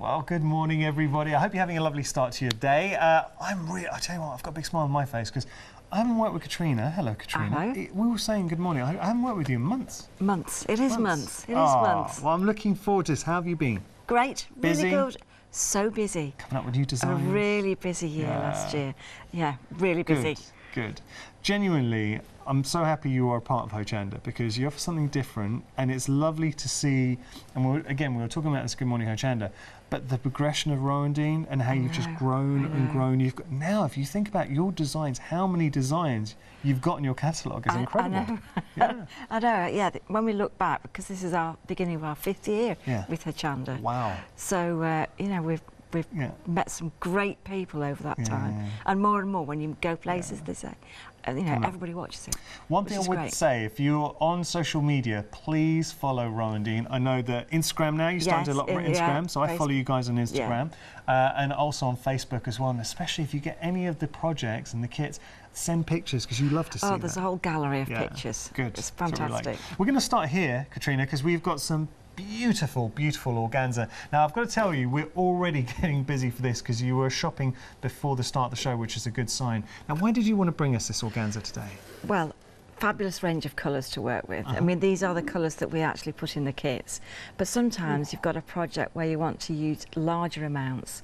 Well, good morning, everybody. I hope you're having a lovely start to your day. I tell you what, I've got a big smile on my face because I haven't worked with Katrina. Hello, Katrina. Hello. We were saying good morning. I haven't worked with you in months. Months. It is months. It is months. Well, I'm looking forward to this. How have you been? Great. Busy? Really good. So busy. Coming up with new designs. A really busy year last year. Yeah, really busy. Good. Genuinely, I'm so happy you are a part of Hochanda because you offer something different, and it's lovely to see. And we were talking about this Good Morning Hochanda, but the progression of Rowandean and how you've just grown and grown. You've got, now, if you think about your designs, how many designs you've got in your catalogue is incredible. I know. Yeah. I know. Yeah. When we look back, because this is our beginning of our 5th year with Hochanda. Wow. So you know, we've met some great people over that time, and more when you go places, they say, you know, everybody watches it. One thing I would say, if you're on social media, please follow Rowandean. I know that Instagram now, you're starting to do a lot more Instagram, so I follow you guys on Instagram, and also on Facebook as well, and especially if you get any of the projects and the kits, send pictures because you love to see there's a whole gallery of pictures. Good. It's fantastic. We're going to start here, Katrina, because we've got some beautiful organza. Now, I've got to tell you, we're already getting busy for this because you were shopping before the start of the show, which is a good sign. Now, why did you want to bring us this organza today? Well, fabulous range of colours to work with. I mean, these are the colours that we actually put in the kits. But sometimes you've got a project where you want to use larger amounts.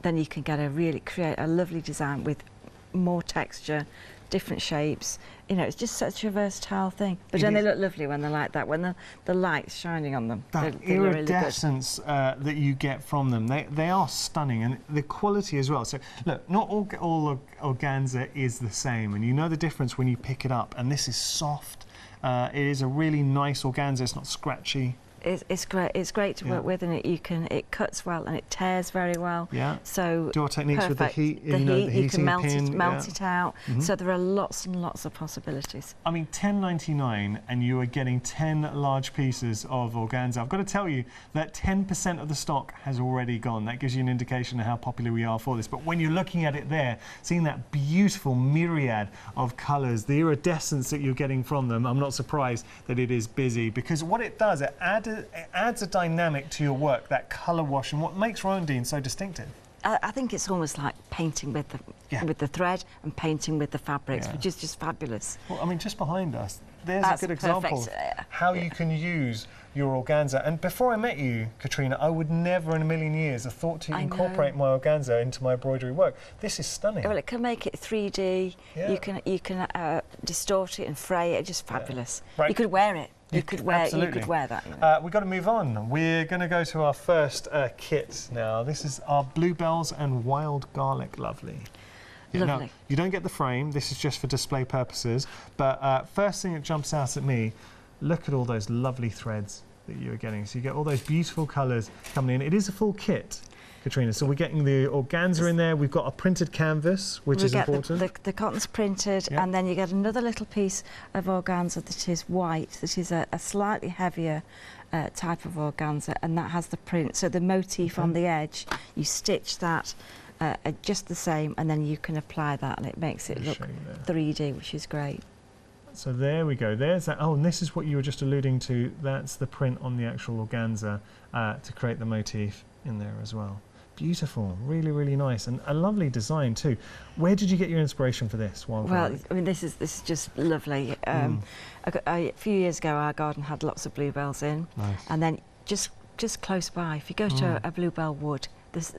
Then you can create a lovely design with more texture, different shapes. You know, it's just such a versatile thing. But then they look lovely when they're like that, when the light's shining on them. That iridescence that you get from them, they are stunning, and the quality as well. So look, not all organza is the same, and you know the difference when you pick it up. And this is soft. It is a really nice organza. It's not scratchy. It's great. It's great to work with, and it cuts well and it tears very well. So do our techniques with the heat. You can melt it out. So there are lots and lots of possibilities. I mean, $10.99, and you are getting 10 large pieces of organza. I've got to tell you that 10% of the stock has already gone. That gives you an indication of how popular we are for this. But when you're looking at it there, seeing that beautiful myriad of colours, the iridescence that you're getting from them, I'm not surprised that it is busy, because what it does, it adds a dynamic to your work, that colour wash, and what makes Rowandean so distinctive. I think it's almost like painting with the thread and painting with the fabrics, which is just fabulous. Well, I mean, just behind us, there's a good example of how you can use your organza. And before I met you, Katrina, I would never in a million years have thought to incorporate my organza into my embroidery work. This is stunning. Well, it can make it 3D. You can distort it and fray it. It's just fabulous. You could wear it. You could wear that. You know. We've got to move on. We're going to go to our first kit now. This is our bluebells and wild garlic. Lovely. Now, you don't get the frame. This is just for display purposes. But first thing that jumps out at me, look at all those lovely threads that you're getting. So you get all those beautiful colours coming in. It is a full kit, Katrina. So we're getting the organza in there. We've got a printed canvas, which is important. The cotton's printed, and then you get another little piece of organza that is white, that is a slightly heavier type of organza, and that has the print. So the motif on the edge, you stitch that just the same, and then you can apply that, and it makes it look 3D, which is great. So there we go. There's that. Oh, and this is what you were just alluding to. That's the print on the actual organza to create the motif in there as well. Beautiful, really, really nice, and a lovely design too. Where did you get your inspiration for this? Well, I mean, this is just lovely. A few years ago, our garden had lots of bluebells in, and then just close by, if you go to a bluebell wood,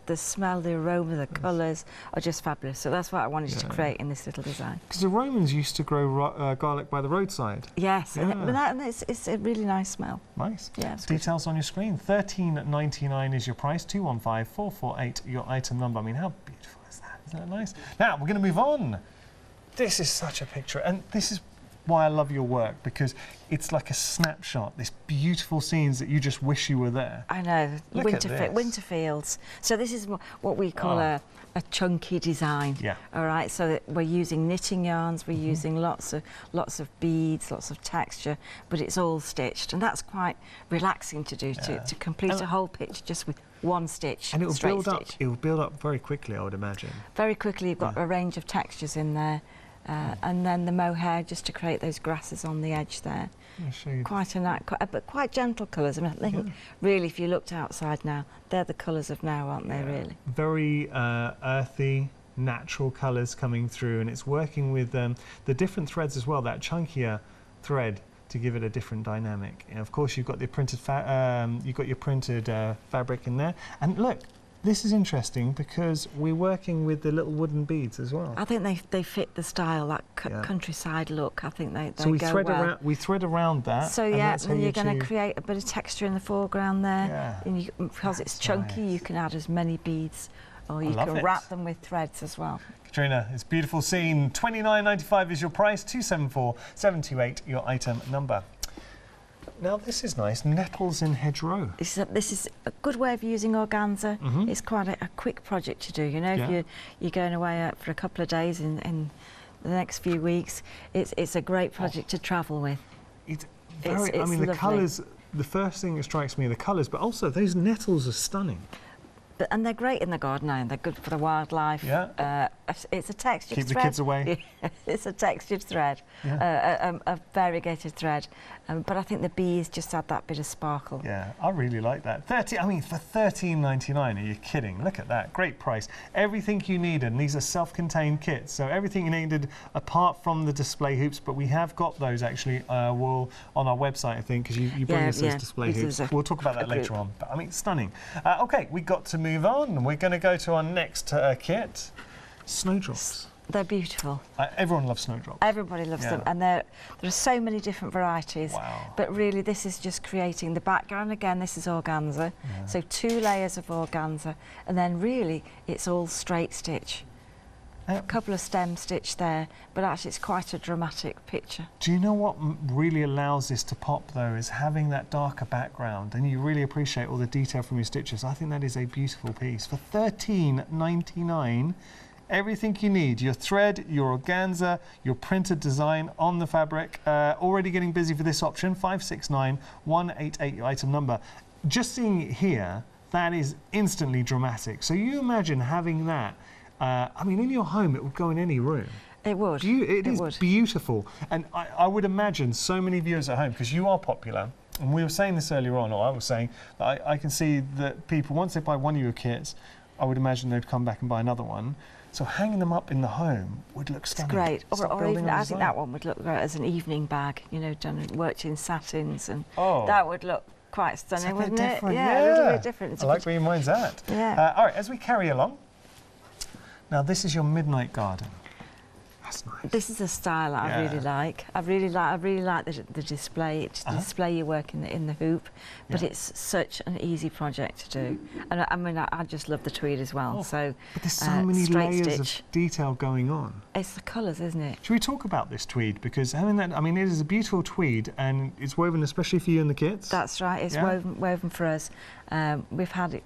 the smell, the aroma, the colours are just fabulous. So that's what I wanted to create in this little design. Because the Romans used to grow garlic by the roadside. Yes, and it's a really nice smell. Nice. Yeah, it's details on your screen. $13.99 is your price. 215448 your item number. I mean, how beautiful is that? Isn't that nice? Now we're going to move on. This is such a picture, and this is why I love your work, because it's like a snapshot, this beautiful scenes that you just wish you were there. I know, winter fields. So this is what we call a chunky design. All right, so we're using knitting yarns, we're using lots of beads, lots of texture, but it's all stitched, and that's quite relaxing to do, to complete a whole picture just with one stitch. And it will build up very quickly, I would imagine. Very quickly. You've got a range of textures in there. and then the mohair just to create those grasses on the edge there. But quite gentle colours. I mean, I think really, if you looked outside now, they're the colours of now, aren't they? Really very earthy, natural colours coming through, and it's working with the different threads as well. That chunkier thread to give it a different dynamic. And of course, you've got the printed fabric in there, and look. This is interesting because we're working with the little wooden beads as well. I think they fit the style, that countryside look. I think they so we go thread well. around. We thread around that. So and you're going to create a bit of texture in the foreground there. Yeah. And because it's chunky, you can add as many beads, or you can wrap them with threads as well. Katrina, it's a beautiful scene. $29.95 is your price. 274-728 your item number. Now this is nice, nettles in hedgerow. This is a good way of using organza. It's quite a quick project to do. You know, if you're going away out for a couple of days in the next few weeks, it's a great project to travel with. It's I mean, the colours. The first thing that strikes me are the colours, but also those nettles are stunning. And they're great in the garden now, and they're good for the wildlife. Yeah. It's a textured thread. Keep the kids away. It's a textured thread, a variegated thread. But I think the bees just add that bit of sparkle. Yeah, I really like that. I mean, for $13.99, are you kidding? Look at that, great price. Everything you needed, and these are self-contained kits, so everything you needed apart from the display hoops, but we have got those actually on our website, I think, because you bring us those display hoops. We'll talk about that later on. But I mean, stunning. Okay, we got to move on. We're going to go to our next kit, snowdrops. They're beautiful. Everyone loves snowdrops. Everybody loves them, and there are so many different varieties. Wow. But really, this is just creating the background. Again, this is organza, so 2 layers of organza, and then really, it's all straight stitch. A couple of stem stitch there, but actually, it's quite a dramatic picture. Do you know what really allows this to pop, though, is having that darker background, and you really appreciate all the detail from your stitches. I think that is a beautiful piece. For $13.99. Everything you need, your thread, your organza, your printed design on the fabric. Already getting busy for this option, 569188, your item number. Just seeing it here, that is instantly dramatic. So you imagine having that, I mean, in your home, it would go in any room. It would. It is beautiful. And I would imagine so many viewers at home, because you are popular, and we were saying this earlier on, or I was saying, that I can see that people, once they buy one of your kits, I would imagine they'd come back and buy another one. So hanging them up in the home would look stunning. It's great. Or even, I think that one would look great as an evening bag, you know, worked in satins, and that would look quite stunning, wouldn't it? Yeah, a little bit different. I like where your mind's at. Yeah. All right, as we carry along, now this is your midnight garden. That's nice. This is a style that I really like. I really like the display. To display your work in the hoop, but it's such an easy project to do. And I mean, I just love the tweed as well. So, but there's so many layers of detail going on. It's the colours, isn't it? Should we talk about this tweed? Because having that, I mean, it is a beautiful tweed, and it's woven especially for you and the kids. That's right. It's woven for us. We've had it.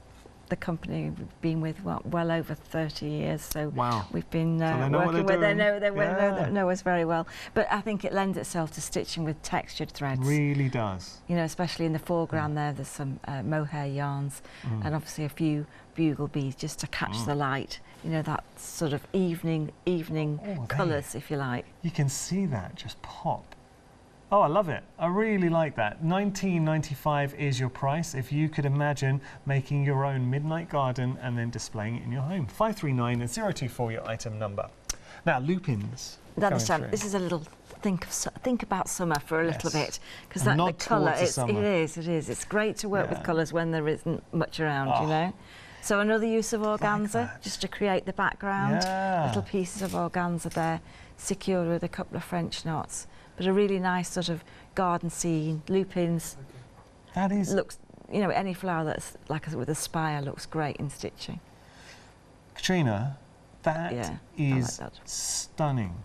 The company we've been with well over 30 years, so we've been working with. They know us very well. But I think it lends itself to stitching with textured threads. Really does. You know, especially in the foreground there's some mohair yarns and obviously a few bugle beads just to catch the light. You know, that sort of evening colours, if you like. You can see that just pop. Oh, I love it. I really like that. $19.95 is your price if you could imagine making your own midnight garden and then displaying it in your home. 539024, your item number. Now, lupins. This is a little think about summer for a little bit, because the colour, it is. It's great to work with colours when there isn't much around, you know. So another use of organza, just to create the background. Little pieces of organza there, secured with a couple of French knots. But a really nice sort of garden scene, lupins. That is... Looks, you know, any flower that's like with a spire looks great in stitching. Katrina, that is stunning.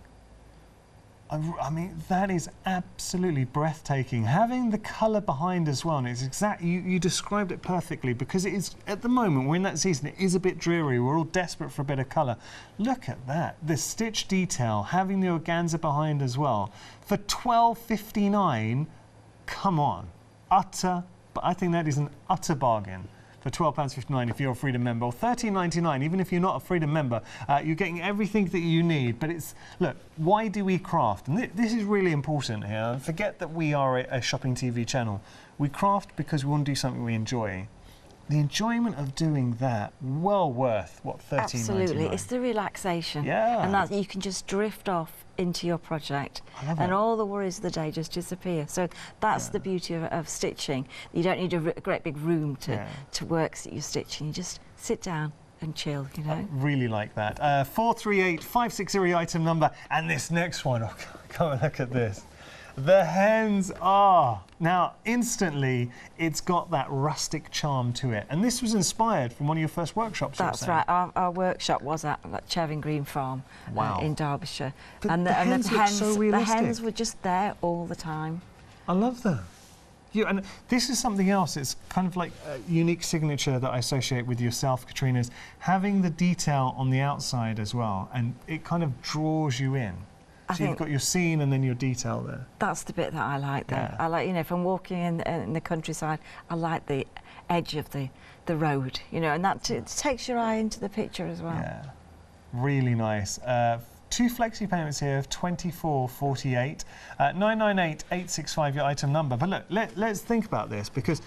I mean, that is absolutely breathtaking. Having the colour behind as well, and it's exactly, you described it perfectly, because it is, at the moment, we're in that season, it is a bit dreary, we're all desperate for a bit of colour. Look at that, the stitch detail, having the organza behind as well. For $12.59, come on, but I think that is an utter bargain. for £12.59 if you're a Freedom member, or £13.99 even if you're not a Freedom member. You're getting everything that you need. But it's, look, why do we craft? And this is really important here. Forget that we are a shopping TV channel. We craft because we want to do something we enjoy. The enjoyment of doing that, well worth, what, £13.99? Absolutely, it's the relaxation. Yeah. And that you can just drift off into your project, and all the worries of the day just disappear. So that's the beauty of stitching. You don't need a great big room to work that you're stitching. You just sit down and chill, you know. I really like that. 438560 item number, and this next one, oh, come and look at this. The hens are. Now, instantly, it's got that rustic charm to it. And this was inspired from one of your first workshops. That's right. Our workshop was at Chevin Green Farm in Derbyshire. But and the hens look so realistic. The hens were just there all the time. I love that. And this is something else. It's kind of like a unique signature that I associate with yourself, Katrina, is having the detail on the outside as well. And it kind of draws you in. So you've got your scene and then your detail there. That's the bit that I like there. Yeah. I like, you know, if I'm walking in the countryside, I like the edge of the road, you know, and that takes your eye into the picture as well. Yeah, really nice. 2 flexi payments here of £24.48. 998865 your item number. But look, let's think about this, because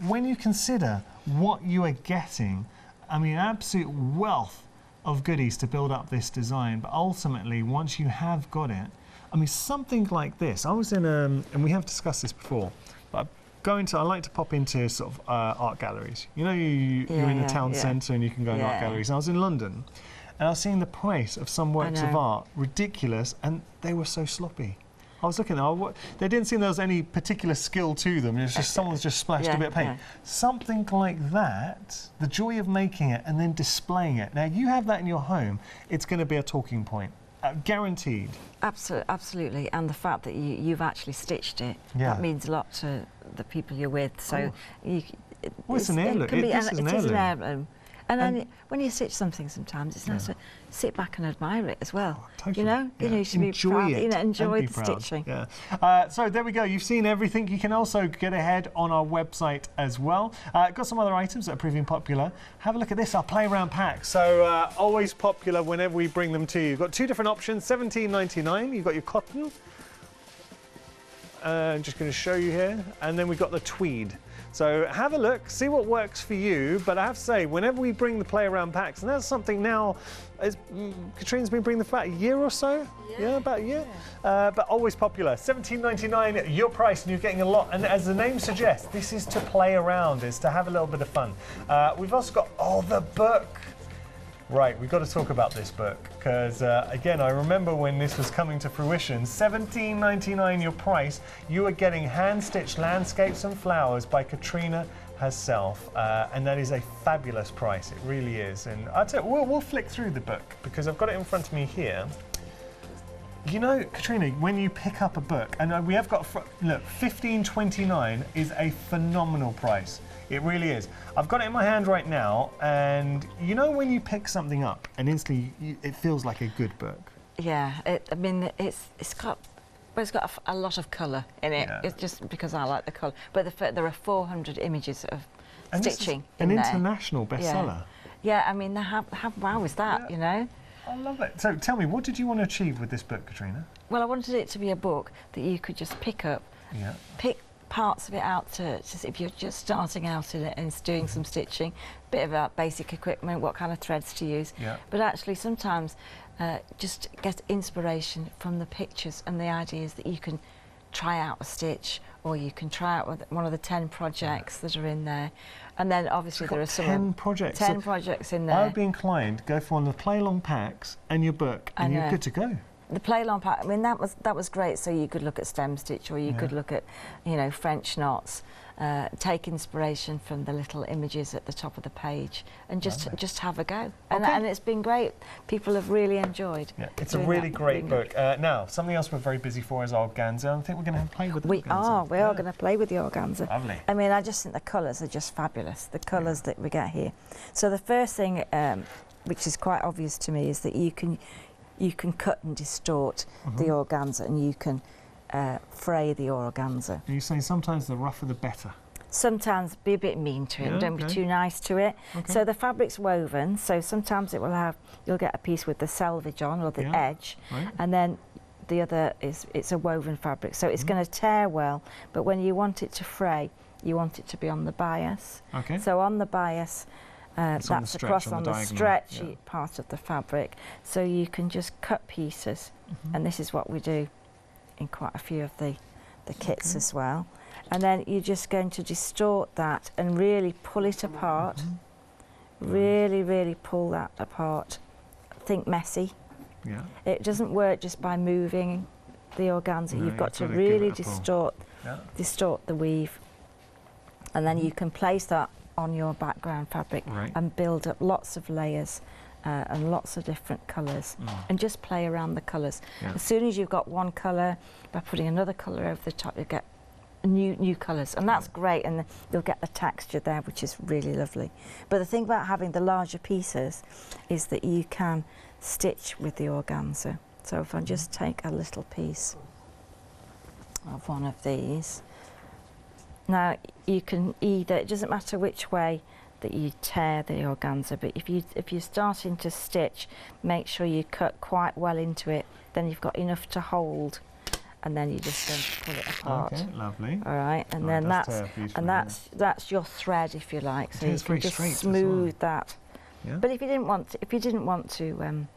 when you consider what you are getting, I mean, absolute wealth of goodies to build up this design, but ultimately, once you have got it, I mean, something like this. I was in and we have discussed this before, but I like to pop into sort of art galleries. You know, you're in the town centre and you can go in art galleries. And I was in London, and I was seeing the price of some works of art, ridiculous, and they were so sloppy. I was looking at they didn't seem there was any particular skill to them. It was just someone's just splashed a bit of paint. Yeah. Something like that, the joy of making it and then displaying it. Now, you have that in your home, it's going to be a talking point, guaranteed. Absolutely, and the fact that you've actually stitched it, that means a lot to the people you're with. So it's an heirloom. It is an heirloom. And then when you stitch something, sometimes it's nice to sit back and admire it as well. Totally. You know, you should be proud. You know, enjoy the stitching. Yeah. So there we go. You've seen everything. You can also get ahead on our website as well. Got some other items that are proving popular. Have a look at this. Our play around pack. So always popular whenever we bring them to you. You've got 2 different options. £17.99. You've got your cotton. I'm just going to show you here, and then we've got the tweed. So have a look, see what works for you. But I have to say, whenever we bring the play around packs, and that's something now, Katrina's been bringing them for about a year or so. Yeah, about a year. But always popular. £17.99, your price, and you're getting a lot. And as the name suggests, this is to play around, it's to have a little bit of fun. We've also got the book. Right, we've got to talk about this book, because again, I remember when this was coming to fruition, £17.99 your price, you are getting hand-stitched landscapes and flowers by Katrina herself, and that is a fabulous price, it really is. And I'll tell you, we'll flick through the book, because I've got it in front of me here. You know, Katrina, when you pick up a book, and we have got, look, £15.29 is a phenomenal price. It really is. I've got it in my hand right now, and you know when you pick something up and instantly it feels like a good book? Yeah, I mean, it's got a lot of colour in it. It's just because I like the colour. But there are 400 images of stitching in there. An international bestseller. Yeah, I mean, how wow is that, you know? I love it. So tell me, what did you want to achieve with this book, Katrina? Well, I wanted it to be a book that you could just pick up, pick parts of it out to if you're just starting out in it and doing some stitching, bit about basic equipment, what kind of threads to use. But actually sometimes just get inspiration from the pictures and the ideas that you can try out a stitch, or you can try out one of the 10 projects that are in there. And then obviously there are some 10 projects. 10 projects in there. I would be inclined to go for one of the play along packs and your book, and you're good to go. The play along pack, I mean, that was great. So you could look at stem stitch, or you could look at, you know, French knots. Take inspiration from the little images at the top of the page, and just have a go. And it's been great. People have really enjoyed. Yeah, it's a really great book. Now, something else we're very busy for is organza. I think we're going to have play with the organza. We are going to play with the organza. Lovely. I mean, I just think the colours are just fabulous. The colours that we get here. So the first thing, which is quite obvious to me, is that you can cut and distort the organza, and you can fray the organza. Are you saying sometimes the rougher the better? sometimes be a bit mean to it, and don't be too nice to it. So the fabric's woven, so sometimes it will have, you'll get a piece with the selvage on, or the edge, and then the other it's a woven fabric, so it's going to tear well, but when you want it to fray, you want it to be on the bias. So on the bias, that's across on the stretchy part of the fabric, so you can just cut pieces, and this is what we do in quite a few of the kits as well. And then you're just going to distort that and really pull it apart. Really pull that apart. Think messy. It doesn't work just by moving the organza. You've got to really distort the weave. And then you can place that on your background fabric and build up lots of layers and lots of different colours, and just play around the colours. As soon as you've got one colour, by putting another colour over the top, you get new colours, and that's great, and you'll get the texture there, which is really lovely. But the thing about having the larger pieces is that you can stitch with the organza. So if I just take a little piece of one of these, now you can either, it doesn't matter which way that you tear the organza, but if you're starting to stitch, make sure you cut quite well into it, then you've got enough to hold, and then you're just going to pull it apart. Okay, lovely. All right, and then that's your thread, if you like. So you can just smooth that. But if you didn't want to,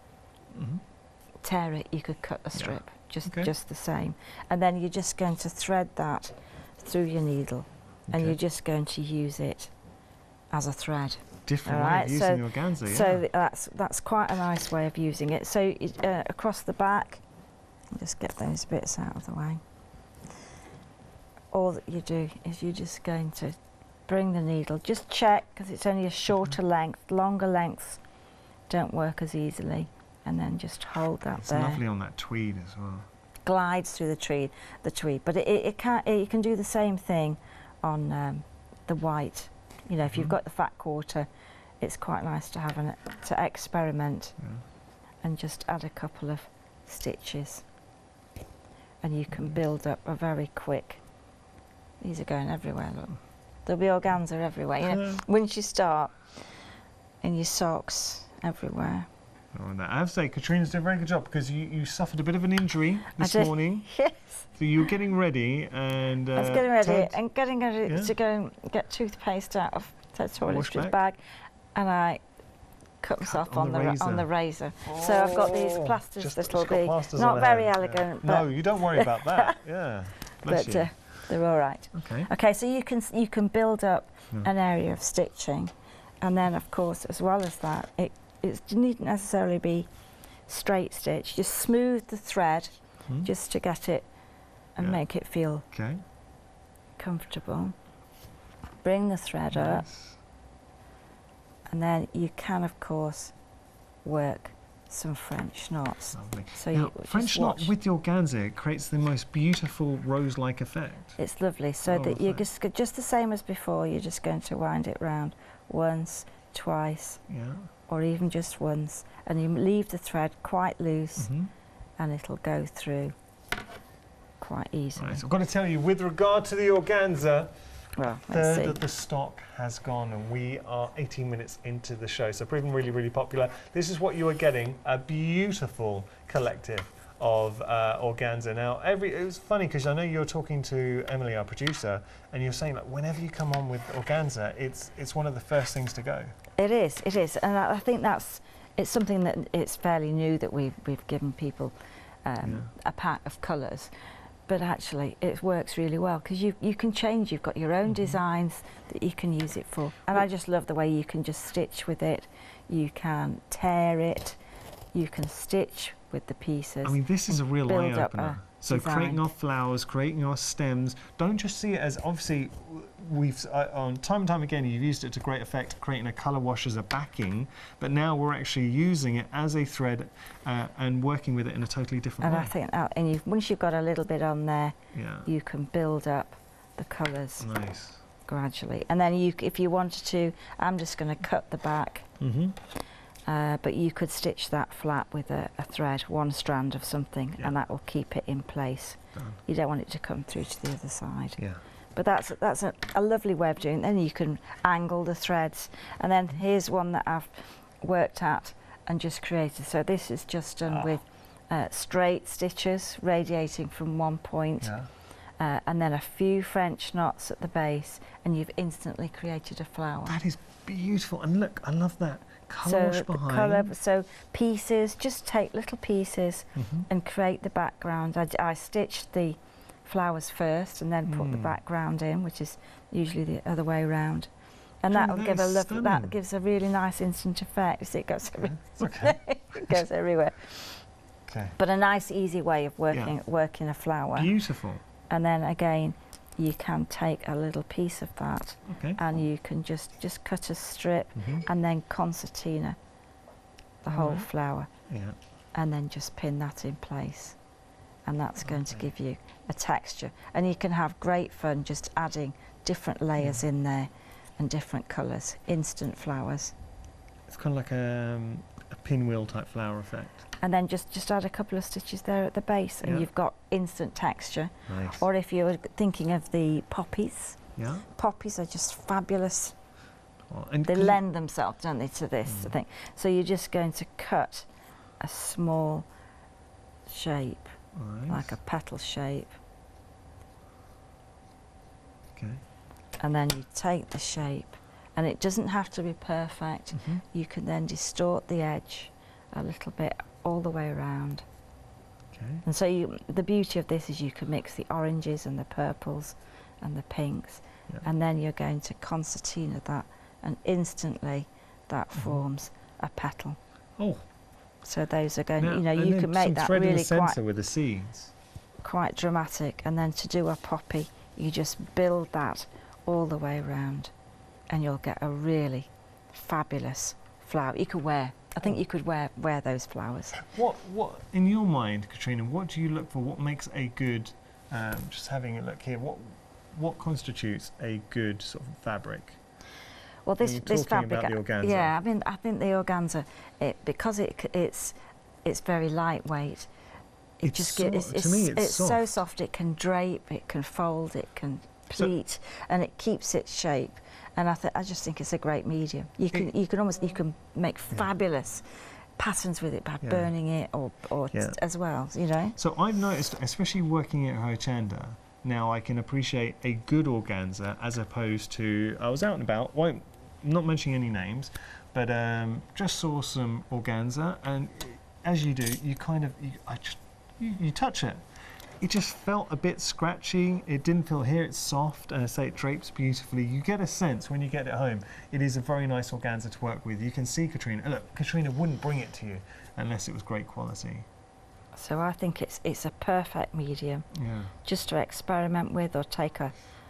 tear it, you could cut the strip just the same, and then you're just going to thread that through your needle, and you're just going to use it as a thread. Different way of using the organza. So that's quite a nice way of using it. So across the back. Just get those bits out of the way. All that you do is you're just going to bring the needle, just check, because it's only a shorter length. Longer lengths don't work as easily, and then just hold that there. It's lovely on that tweed as well. Glides through the tweed, but it you can do the same thing on the white. You know, if you've got the fat quarter, it's quite nice to have to experiment and just add a couple of stitches. And you can build up a very quick. These are going everywhere. Look, there'll be organza everywhere. You know, once you start, in your socks everywhere. Oh, I have to say, Katrina's done a very good job, because you suffered a bit of an injury this morning. Yes. So you were getting ready, and I was getting ready to go and get toothpaste out of the toiletries bag, and I cut myself on the razor. So I've got these plasters that'll be not very elegant. But no, you don't worry about that. But they're all right. Okay, so you can build up an area of stitching, and then of course, as well as that, it needn't necessarily be straight stitch. Just smooth the thread, just to get it and make it feel comfortable. Bring the thread up. And then you can, of course, work some French knots. Lovely. So now, French knot with the organza, it creates the most beautiful rose-like effect. It's lovely. So that you're just the same as before. You're just going to wind it round once, twice, or even just once, and you leave the thread quite loose, and it'll go through quite easily. Right, so I've got to tell you, with regard to the organza, well, a third of the stock has gone, and we are 18 minutes into the show, so proving really, really popular. This is what you are getting, a beautiful collective of organza. Now, it was funny, because I know you're talking to Emily, our producer, and you're saying, like, whenever you come on with organza, it's one of the first things to go. It is, and I think it's something that it's fairly new that we've given people a pack of colours. But actually, it works really well, because you can change. You've got your own designs that you can use it for. And I just love the way you can just stitch with it. You can tear it. You can stitch with the pieces. I mean, this is a real eye-opener. So creating our flowers, creating our stems, don't just see it as, obviously, we've, on time and time again, you've used it to great effect, creating a colour wash as a backing, but now we're actually using it as a thread and working with it in a totally different way. And I think that, once you've got a little bit on there, you can build up the colours gradually. And then if you wanted to, I'm just going to cut the back. But you could stitch that flat with a thread, one strand of something, and that will keep it in place. You don't want it to come through to the other side. But that's a lovely way of doing it. Then you can angle the threads. And then here's one that I've worked at and just created. So this is just done with straight stitches radiating from one point, and then a few French knots at the base, and you've instantly created a flower. That is beautiful. And look, I love that colour wash behind. So pieces, just take little pieces and create the background. I stitched the flowers first and then put the background in, which is usually the other way around. And that'll give that gives a really nice instant effect. You see, it goes everywhere. It goes everywhere. Okay. But a nice, easy way of working a flower. Beautiful. And then again, you can take a little piece of that, and you can just cut a strip and then concertina the whole flower, and then just pin that in place, and that's going to give you a texture. And you can have great fun just adding different layers in there and different colours, instant flowers. It's kind of like a pinwheel type flower effect. And then just add a couple of stitches there at the base, and you've got instant texture. Nice. Or if you're thinking of the poppies, poppies are just fabulous. Oh, and they lend themselves, don't they, to this thing. So you're just going to cut a small shape, like a petal shape. Okay. And then you take the shape, and it doesn't have to be perfect. You can then distort the edge a little bit all the way around. Okay. And so the beauty of this is you can mix the oranges and the purples and the pinks, and then you're going to concertina that, and instantly that forms a petal. Oh. So those are going, now, you can make that really in the centre with the seeds. Quite dramatic. And then to do a poppy, you just build that all the way around, and you'll get a really fabulous flower. You could wear. I think you could wear those flowers. What in your mind, Katrina? What do you look for? What makes a good? Just having a look here. What constitutes a good sort of fabric? Well, this fabric. About the organza. Yeah, I mean, I think the organza, because it's very lightweight. It's so soft. It can drape. It can fold. It can pleat, and it keeps its shape. And I just think it's a great medium. You can make fabulous patterns with it by burning it or as well, you know. So I've noticed, especially working at Hochanda, now I can appreciate a good organza as opposed to, I was out and about, not mentioning any names, but just saw some organza, and as you do, you touch it. It just felt a bit scratchy. It didn't feel here. It's soft, and I say it drapes beautifully. You get a sense when you get it home. It is a very nice organza to work with. You can see Katrina. Look, Katrina wouldn't bring it to you unless it was great quality. So I think it's a perfect medium, just to experiment with, or take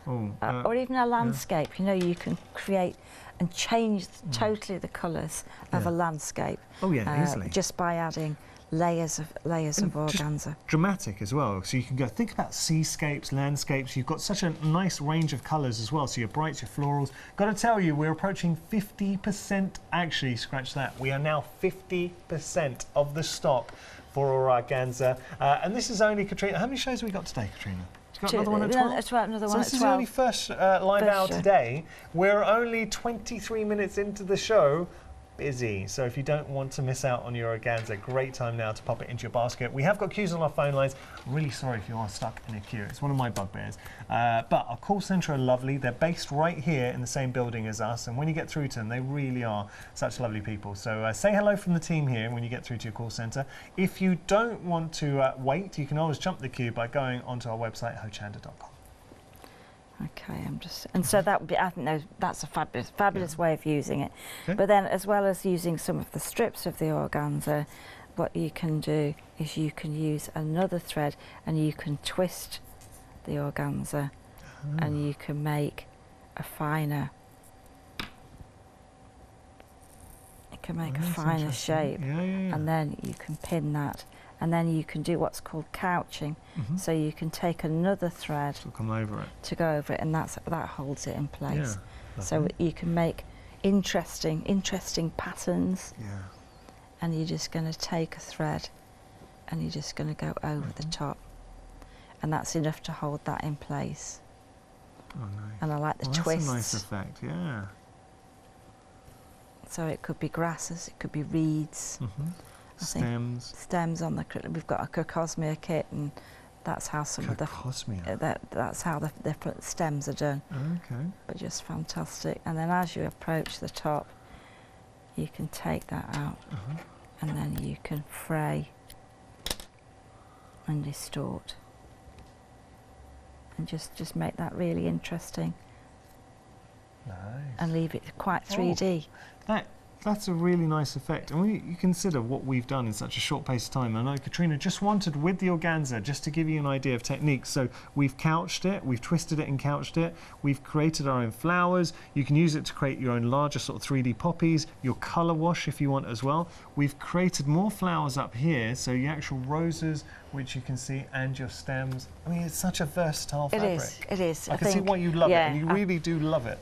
or even a landscape. You know, you can create and change totally the colours of a landscape. Oh yeah, easily. Just by adding layers of organza. Dramatic as well, so you can go think about seascapes, landscapes. You've got such a nice range of colours as well, so your brights, your florals. Got to tell you, we're approaching 50%. Actually, scratch that, we are now 50% of the stock for our organza, and this is only, Katrina, how many shows have we got today, Katrina? You got another one at 12? Another so one this at 12. is only first live hour today. We're only 23 minutes into the show. Busy, so if you don't want to miss out on your organza, great time now to pop it into your basket. We have got queues on our phone lines. Really sorry if you are stuck in a queue. It's one of my bugbears. But our call centre are lovely. They're based right here in the same building as us, and when you get through to them, they really are such lovely people. So say hello from the team here when you get through to your call centre. If you don't want to wait, you can always jump the queue by going onto our website, hochanda.com. Okay, so that would be, I think that's a fabulous way of using it. Okay. But then, as well as using some of the strips of the organza, what you can do is you can use another thread, and you can twist the organza, and you can make a finer. It can make a finer shape, and then you can pin that. And then you can do what's called couching. So you can take another thread to come over it, and that holds it in place. So you can make interesting patterns. And you're just going to take a thread, and you're just going to go over the top, and that's enough to hold that in place. Oh, nice. And I like the That's twists. a nice effect, yeah. So it could be grasses, it could be reeds. Stems on the. We've got a Cocosmia kit, and that's how some of the that's how the different stems are done. Okay. But just fantastic. And then as you approach the top, you can take that out, and then you can fray and distort, and just make that really interesting. Nice. And leave it quite 3D. That's a really nice effect. And when you consider what we've done in such a short pace of time, I know Katrina just wanted with the organza, just to give you an idea of techniques. So we've couched it, we've twisted it and couched it, we've created our own flowers. You can use it to create your own larger sort of 3D poppies, your colour wash if you want as well. We've created more flowers up here, so your actual roses, which you can see, and your stems. I mean, it's such a versatile fabric. It is. I can see why you love it, and you really do love it.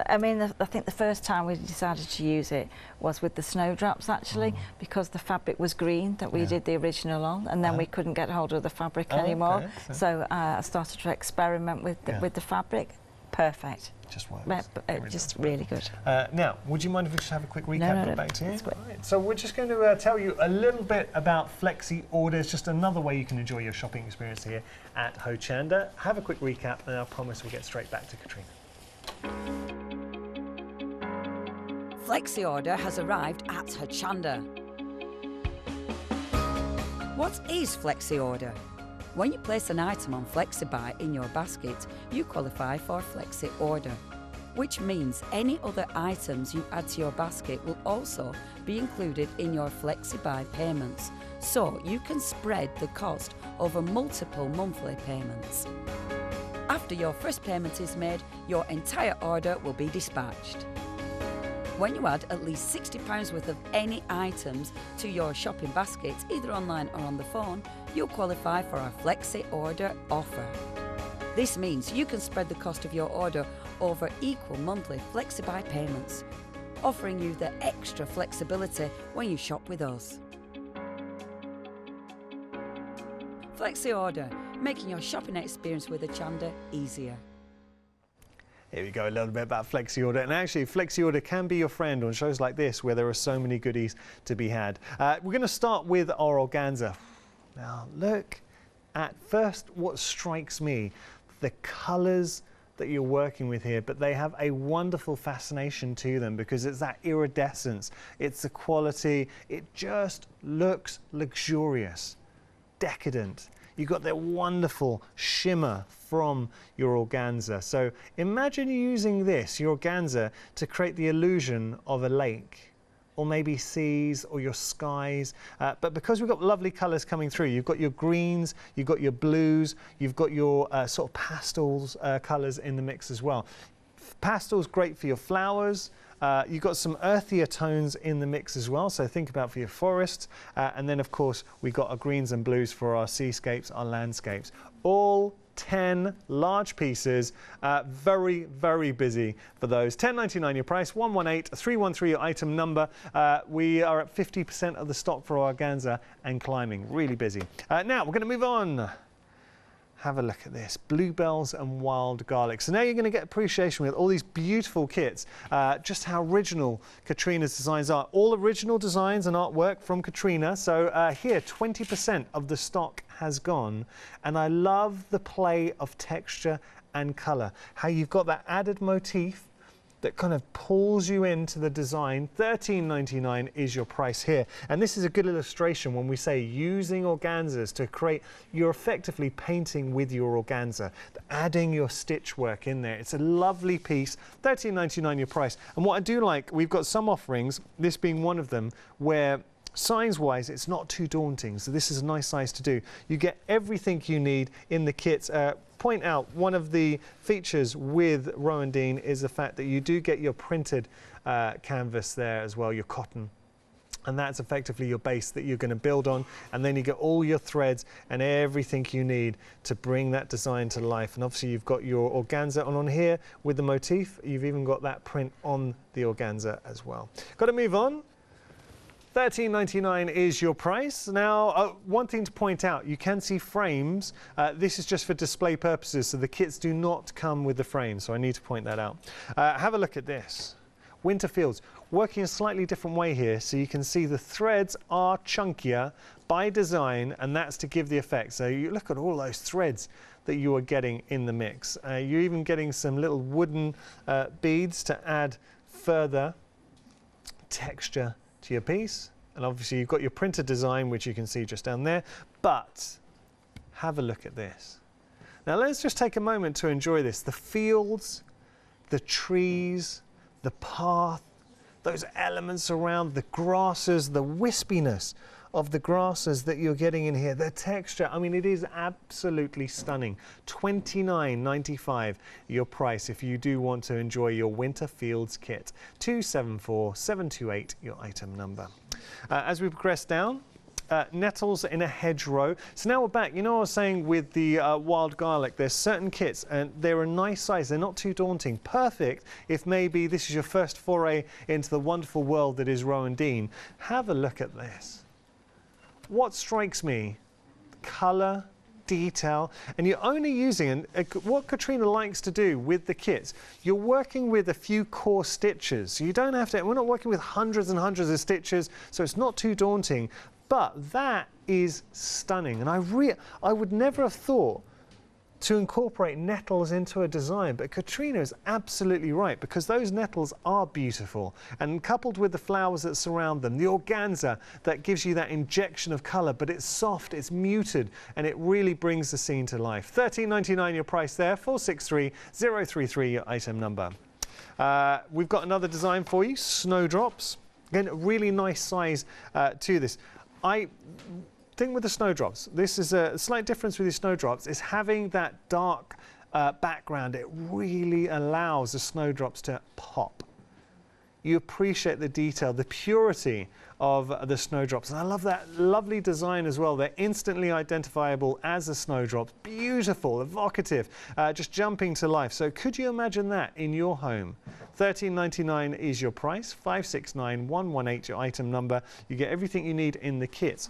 I mean, I think the first time we decided to use it was with the snowdrops, actually, because the fabric was green that we did the original on, and then we couldn't get hold of the fabric anymore. Okay, so I started to experiment with the fabric. Perfect. Just works. Just really good. Now, would you mind if we just have a quick recap? No, back to you? Right. So we're just going to tell you a little bit about flexi orders, just another way you can enjoy your shopping experience here at Hochanda. Have a quick recap, and I promise we'll get straight back to Katrina. Flexi order has arrived at Hochanda. What is Flexi order? When you place an item on FlexiBuy in your basket, you qualify for Flexi order, which means any other items you add to your basket will also be included in your FlexiBuy payments, so you can spread the cost over multiple monthly payments. After your first payment is made, your entire order will be dispatched. When you add at least £60 worth of any items to your shopping basket, either online or on the phone, you'll qualify for our Flexi Order offer. This means you can spread the cost of your order over equal monthly FlexiBuy payments, offering you the extra flexibility when you shop with us. Flexi Order, making your shopping experience with Hochanda easier. Here we go, a little bit about Flexi Order. And actually, Flexi Order can be your friend on shows like this where there are so many goodies to be had. We're going to start with our organza. Now, look at first what strikes me, the colours that you're working with here, but they have a wonderful fascination to them because it's that iridescence, it's the quality, it just looks luxurious, decadent. You've got that wonderful shimmer from your organza. So imagine using this, your organza, to create the illusion of a lake, or maybe seas, or your skies. But because we've got lovely colours coming through, you've got your greens, you've got your blues, you've got your sort of pastels colours in the mix as well. Pastel's great for your flowers. You've got some earthier tones in the mix as well, so think about for your forests. And then, of course, we've got our greens and blues for our seascapes, our landscapes. All 10 large pieces, very, very busy for those. $10.99 your price, 118313 your item number. We are at 50% of the stock for our organza and climbing, really busy. Now, we're going to move on. Have a look at this, bluebells and wild garlic. So now you're going to get appreciation with all these beautiful kits, just how original Katrina's designs are. All original designs and artwork from Katrina. So here, 20% of the stock has gone. And I love the play of texture and colour. How you've got that added motif that kind of pulls you into the design. $13.99 is your price here. And this is a good illustration when we say using organzas to create, you're effectively painting with your organza, adding your stitch work in there. It's a lovely piece, $13.99 your price. And what I do like, we've got some offerings, this being one of them, where size-wise, it's not too daunting, so this is a nice size to do. You get everything you need in the kits. Point out, one of the features with Rowandean is the fact that you do get your printed canvas there as well, your cotton. And that's effectively your base that you're going to build on, and then you get all your threads and everything you need to bring that design to life. And obviously you've got your organza on here with the motif. You've even got that print on the organza as well. Got to move on. $13.99 is your price. Now, one thing to point out, you can see frames. This is just for display purposes, so the kits do not come with the frame, so I need to point that out. Have a look at this. Winter Fields, working a slightly different way here, so you can see the threads are chunkier by design, and that's to give the effect. So you look at all those threads that you are getting in the mix. You're even getting some little wooden beads to add further texture to your piece, and obviously you've got your printed design, which you can see just down there. But have a look at this. Now let's just take a moment to enjoy this. The fields, the trees, the path, those elements around, the grasses, the wispiness of the grasses that you're getting in here, the texture, I mean, it is absolutely stunning. $29.95 your price if you do want to enjoy your Winter Fields kit. 274728 your item number. As we progress down, nettles in a hedgerow. So now we're back. You know, I was saying with the wild garlic, there's certain kits and they're a nice size. They're not too daunting. Perfect if maybe this is your first foray into the wonderful world that is Rowandean. Have a look at this. What strikes me, colour, detail, and you're only using, what Katrina likes to do with the kits, you're working with a few core stitches. So you don't have to, we're not working with hundreds and hundreds of stitches, so it's not too daunting, but that is stunning. And I would never have thought to incorporate nettles into a design, but Katrina is absolutely right, because those nettles are beautiful, and coupled with the flowers that surround them, the organza that gives you that injection of colour, but it's soft, it's muted, and it really brings the scene to life. $13.99 your price there, 463033 your item number. We've got another design for you, snowdrops. Again, a really nice size to this. Thing with the snowdrops, this is a slight difference with your snowdrops, is having that dark background. It really allows the snowdrops to pop. You appreciate the detail, the purity of the snowdrops. And I love that lovely design as well. They're instantly identifiable as the snowdrops. Beautiful, evocative, just jumping to life. So could you imagine that in your home? $13.99 is your price, 569118 your item number. You get everything you need in the kit.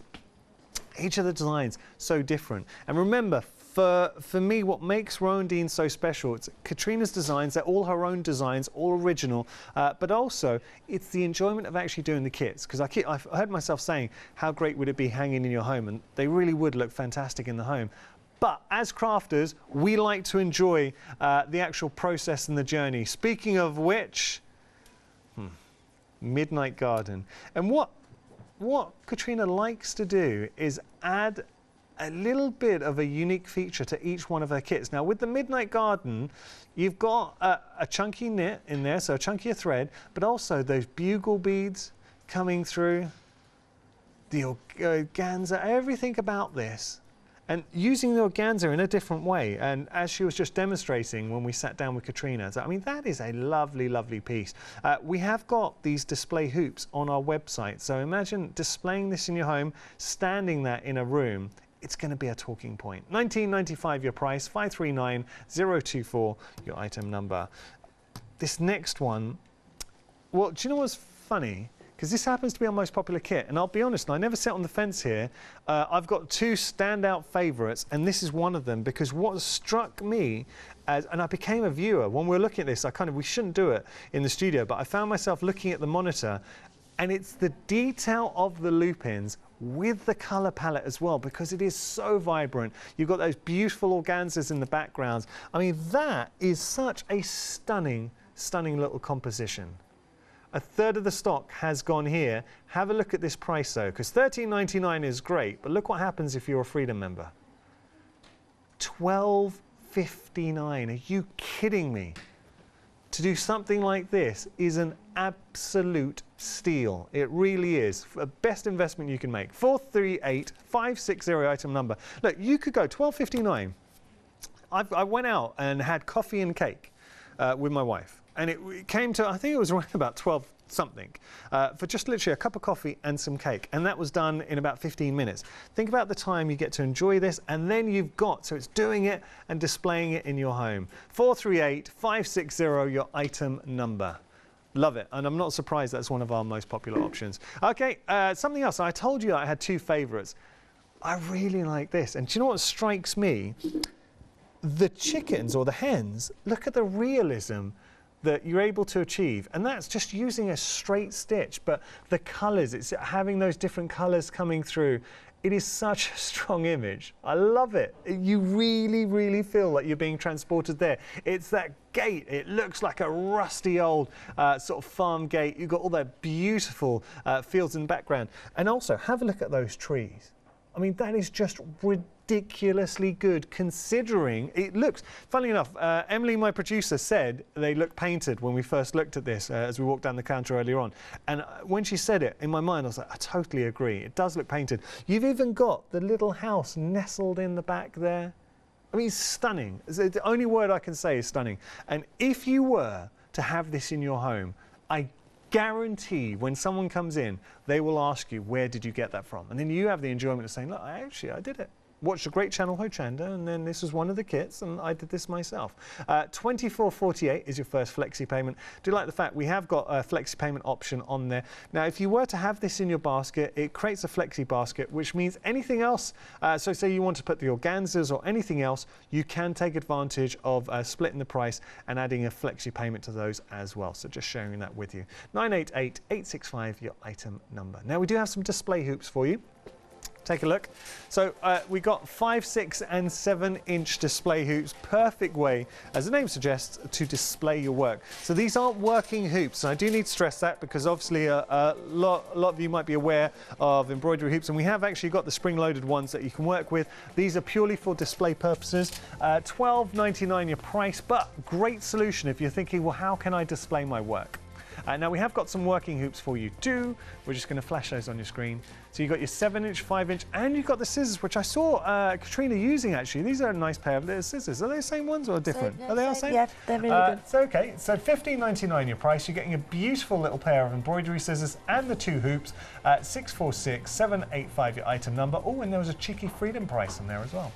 Each of the designs so different. And remember, for me, what makes Rowandean so special, it's Katrina's designs. They're all her own designs, all original, but also it's the enjoyment of actually doing the kits. Because I've heard myself saying, how great would it be hanging in your home? And they really would look fantastic in the home. But as crafters, we like to enjoy the actual process and the journey. Speaking of which, Midnight Garden. And what Katrina likes to do is add a little bit of a unique feature to each one of her kits. Now with the Midnight Garden, you've got a chunky knit in there, so a chunkier thread, but also those bugle beads coming through, the organza, everything about this. And using the organza in a different way, and as she was just demonstrating when we sat down with Katrina, so, I mean, that is a lovely, lovely piece. We have got these display hoops on our website, so imagine displaying this in your home, standing there in a room. It's going to be a talking point. $19.95 your price, 539024 your item number. This next one, well, do you know what's funny? Because this happens to be our most popular kit, and I'll be honest, I never sit on the fence here. I've got two standout favourites, and this is one of them, because what struck me as, and I became a viewer when we were looking at this, we shouldn't do it in the studio, but I found myself looking at the monitor, and it's the detail of the loop-ins with the colour palette as well, because it is so vibrant. You've got those beautiful organzas in the backgrounds. I mean, that is such a stunning, stunning little composition. A third of the stock has gone here. Have a look at this price though, because $13.99 is great, but look what happens if you're a Freedom member. $12.59. Are you kidding me? To do something like this is an absolute steal. It really is. The best investment you can make. 438560 item number. Look, you could go $12.59. I went out and had coffee and cake with my wife. And it came to, I think it was around about 12 something, for just literally a cup of coffee and some cake. And that was done in about 15 minutes. Think about the time you get to enjoy this, and then you've got, so it's doing it and displaying it in your home. 438560 your item number. Love it, and I'm not surprised that's one of our most popular options. Okay, something else. I told you I had two favourites. I really like this, and do you know what strikes me? The chickens or the hens, look at the realism that you're able to achieve, and that's just using a straight stitch, but the colours, it's having those different colours coming through. It is such a strong image. I love it. You really, really feel like you're being transported there. It's that gate. It looks like a rusty old sort of farm gate. You've got all that beautiful fields in the background. And also, have a look at those trees. I mean, that is just ridiculously good considering it looks. Funnily enough, Emily, my producer, said they look painted when we first looked at this as we walked down the counter earlier on. And when she said it, in my mind, I was like, I totally agree. It does look painted. You've even got the little house nestled in the back there. I mean, it's stunning. The only word I can say is stunning. And if you were to have this in your home, I guarantee when someone comes in, they will ask you, where did you get that from? And then you have the enjoyment of saying, look, I did it. Watched a great channel, Hochanda, and then this was one of the kits, and I did this myself. $24.48 is your first flexi payment. Do like the fact we have got a flexi payment option on there. Now, if you were to have this in your basket, it creates a flexi basket, which means anything else. So say you want to put the organzas or anything else, you can take advantage of splitting the price and adding a flexi payment to those as well. So just sharing that with you. 988-865, your item number. Now, we do have some display hoops for you. Take a look. So we got 5, 6 and 7 inch display hoops. Perfect way, as the name suggests, to display your work. So these aren't working hoops, and I do need to stress that because obviously a lot of you might be aware of embroidery hoops, and we have actually got the spring-loaded ones that you can work with. These are purely for display purposes. $12.99 your price, but great solution if you're thinking, well, how can I display my work? Now we have got some working hoops for you too. We're just going to flash those on your screen. So you've got your 7 inch, 5 inch, and you've got the scissors, which I saw Katrina using actually. These are a nice pair of little scissors. Are they the same ones or different? Are they all the same? Yeah, they're really good. So okay, so $15.99 your price. You're getting a beautiful little pair of embroidery scissors and the 2 hoops. 646-785 your item number. Oh, and there was a cheeky freedom price in there as well.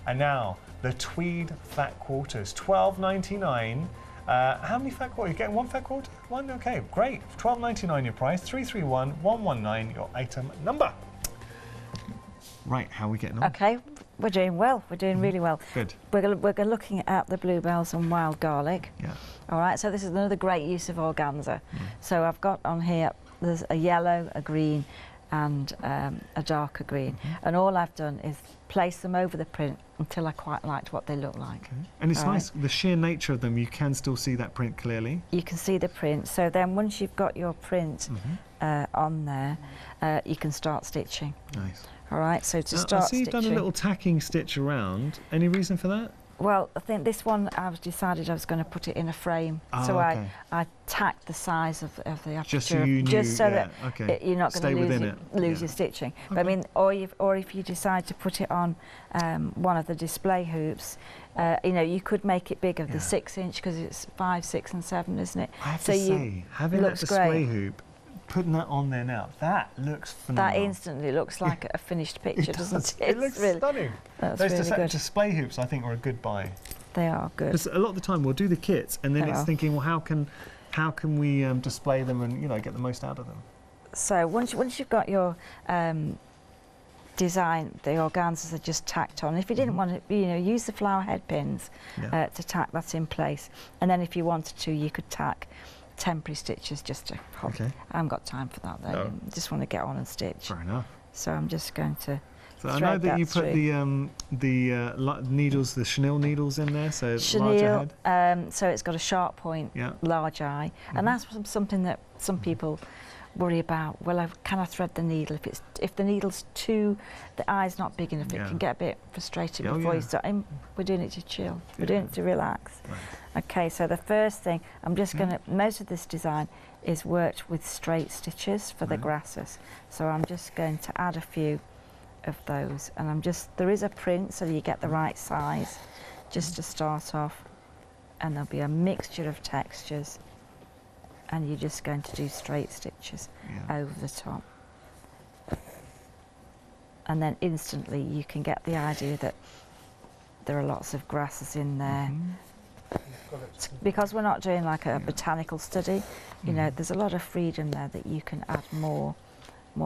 And now the tweed fat quarters, $12.99. How many fat quarters? You're getting 1 fat quarter? 1? Okay, great. $12.99 your price. 331-119 your item number. Right, how are we getting on? Okay, we're doing well. We're doing really well. Good. We're looking at the bluebells and wild garlic. Yeah. All right, so this is another great use of organza. So I've got on here, there's a yellow, a green, and a darker green. And all I've done is place them over the print until I quite liked what they look like. Okay. And it's nice, the sheer nature of them, you can still see that print clearly. You can see the print. So then once you've got your print on there, you can start stitching. Nice. All right, so to start I see you've stitching, done a little tacking stitch around. Any reason for that? Well, I think this one, I've decided I was going to put it in a frame. Oh, so okay. I tacked the size of the aperture. Just so you knew, just so yeah, that okay. you're not going to lose your stitching. But I mean, or if you decide to put it on one of the display hoops, you know, you could make it bigger, the 6 inch, because it's 5, 6 and 7, isn't it? I have to say, having that display hoop, putting that on there now, that looks phenomenal. That instantly looks like a finished picture, doesn't it? It looks really stunning. That's Those really good. display hoops, I think, are a good buy. They are good. Because a lot of the time we'll do the kits, and then it's thinking, well, how can we display them and get the most out of them? So once you've got your design, the organzas are just tacked on. If you didn't want to, use the flower head pins to tack that in place, and then if you wanted to, you could tack temporary stitches just to hold. Okay. I haven't got time for that though. No. I just want to get on and stitch. Fair enough. So I'm just going to. So I know that you put the needles, the chenille needles in there, so chenille, larger head. So it's got a sharp point, large eye, and that's something that some people worry about. Well, can I thread the needle? If the needle's the eye's not big enough, it can get a bit frustrated before you start. We're doing it to chill. We're doing it to relax. Right. Okay, so the first thing, I'm just going to, most of this design is worked with straight stitches for the grasses. So I'm just going to add a few of those, and there is a print so that you get the right size just to start off, and there'll be a mixture of textures, and you're just going to do straight stitches over the top, and then instantly you can get the idea that there are lots of grasses in there, Because we're not doing like a botanical study, you know, there's a lot of freedom there that you can add more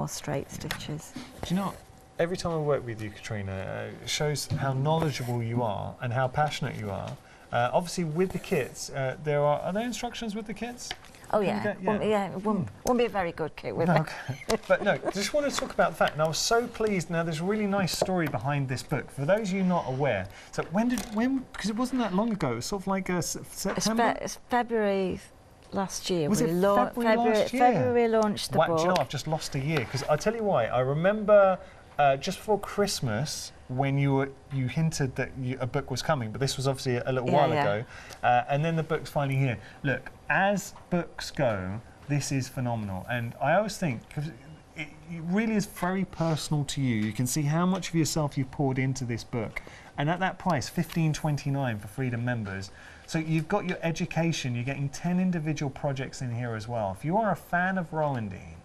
straight stitches. Do you know, every time I work with you, Katrina, it shows how knowledgeable you are and how passionate you are. Obviously, with the kits, are there instructions with the kits? Oh yeah, it won't be a very good kit with it. Okay. But no, just want to talk about the fact, and I was so pleased. Now, there's a really nice story behind this book. For those of you not aware, so because it wasn't that long ago, it was sort of like September? It's February last year. Was it February last year? February launched the book. Do you know, I've just lost a year, because I'll tell you why. I remember just before Christmas, when you hinted that a book was coming, but this was obviously a little while ago, and then the book's finally here. Look, as books go, this is phenomenal, and I always think, because it really is very personal to you. You can see how much of yourself you've poured into this book, and at that price, $15.29 for Freedom members. So you've got your education, you're getting 10 individual projects in here as well. If you are a fan of Rowandean,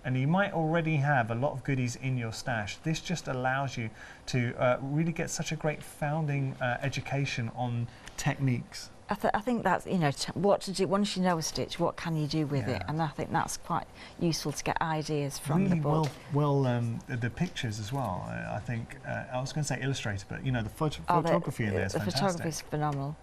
and you might already have a lot of goodies in your stash, this just allows you to really get such a great founding education on techniques. I think that's, you know, what to do once you know a stitch, what can you do with it? And I think that's quite useful to get ideas from the book. The pictures as well. I think, I was going to say illustrated, but you know, the photography in there is fantastic. The photography is phenomenal.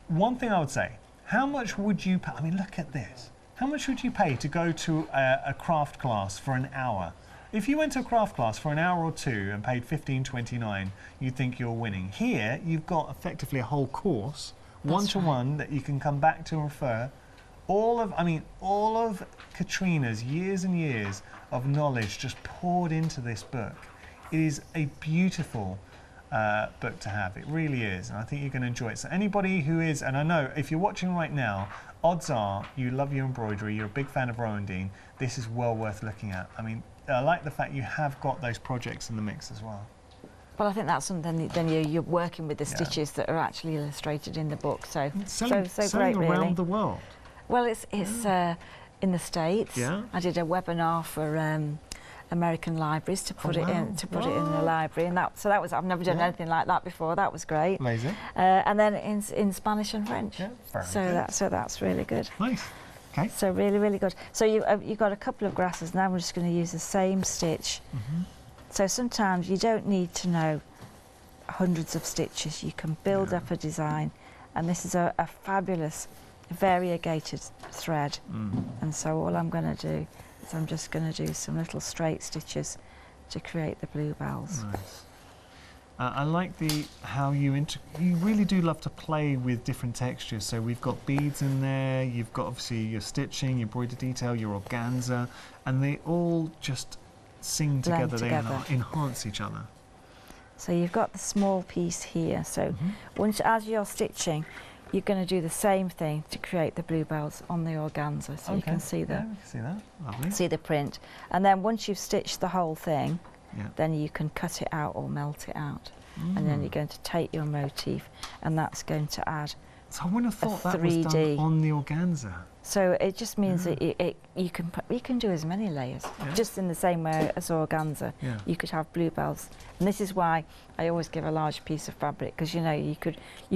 One thing I would say, how much would you pay? I mean, look at this. How much would you pay to go to a craft class for an hour? If you went to a craft class for an hour or two and paid $15.29, you'd think you're winning. Here, you've got effectively a whole course, one-to-one, that you can come back to and refer. All of Katrina's years and years of knowledge just poured into this book. It is a beautiful book to have. It really is, and I think you're going to enjoy it. So anybody who is, and I know if you're watching right now, odds are you love your embroidery, you're a big fan of Rowandean, this is well worth looking at. I mean, I like the fact you have got those projects in the mix as well. Well, I think that's something, then you're working with the stitches that are actually illustrated in the book, so selling great, really. Around the world? Well, it's in the States. Yeah. I did a webinar for American libraries to put it in the library, and that was I've never done anything like that before. That was great. Amazing. And then in Spanish and French. Yeah, so that's really good. Nice. Okay. So really good. So you've got a couple of grasses. Now we're just going to use the same stitch. So sometimes you don't need to know hundreds of stitches. You can build up a design, and this is a fabulous variegated thread. And so all I'm going to do is I'm just going to do some little straight stitches to create the bluebells. Nice. I like how you really do love to play with different textures. So we've got beads in there, you've got obviously your stitching, your embroidered detail, your organza, and they all just sing together. They enhance each other. So you've got the small piece here. So as you're stitching, you're going to do the same thing to create the bluebells on the organza. So you can see we can see that. Lovely. See the print. And then once you've stitched the whole thing, then you can cut it out or melt it out. And then you're going to take your motif, and that's going to add So I wouldn't have thought that was done on the organza. So it just means that you can do as many layers, just in the same way as organza. You could have bluebells, and this is why I always give a large piece of fabric, because you know you